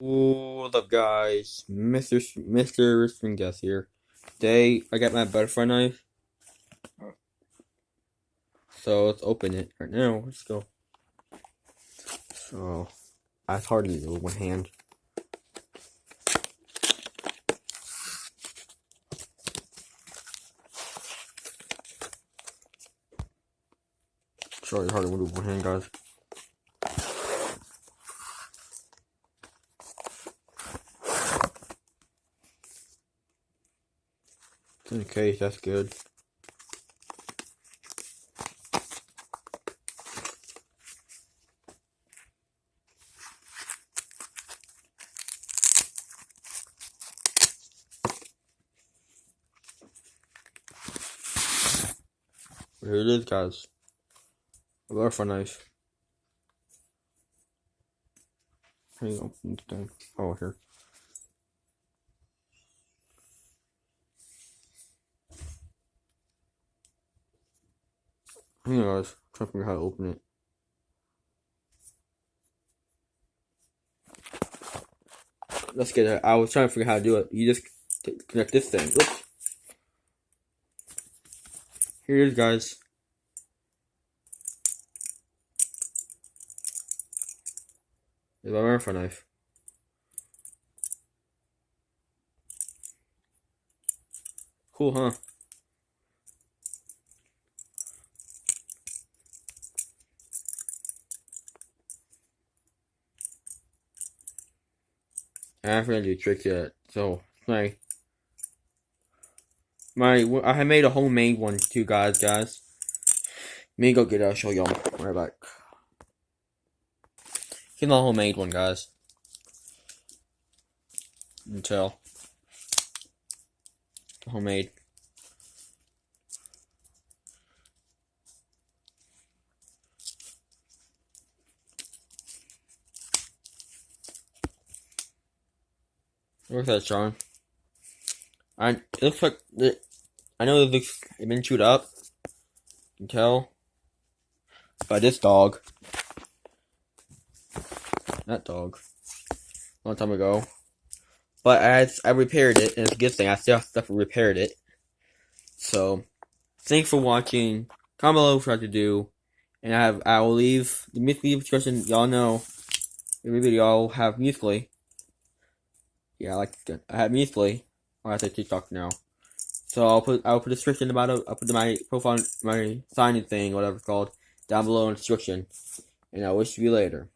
What's up, guys? Mr. Spring Death here. Today, I got my butterfly knife. So, let's open it right now. Let's go. So, it's hard to do with one hand. Sorry, it's hard to do with one hand, guys. It's in the case, that's good. Here it is, guys. A butterfly knife. Here you go. Oh, here. Hang on, guys. I'm trying to figure out how to open it. Let's get it. I was trying to figure out how to do it. You just connect this thing. Oops. Here it is, guys. It's my butterfly knife. Cool, huh? I haven't really do a trick yet. So, I made a homemade one too, guys. Let me go get it. I'll show y'all. Right back. Here's my homemade one, guys. You can tell. Homemade. Where's that, Sean? It looks like I know it looks it's been chewed up. You can tell by this dog. That dog. A long time ago. But as I repaired it, and it's a good thing I still repaired it. So thanks for watching. Comment below what you like to do. And I will leave the musical description. Y'all know every video I'll have musically. Yeah, I have musically. I have to TikTok now. So I'll put the description about it. I'll put my profile, my signing thing, whatever it's called, down below in the description. And I'll wish you later.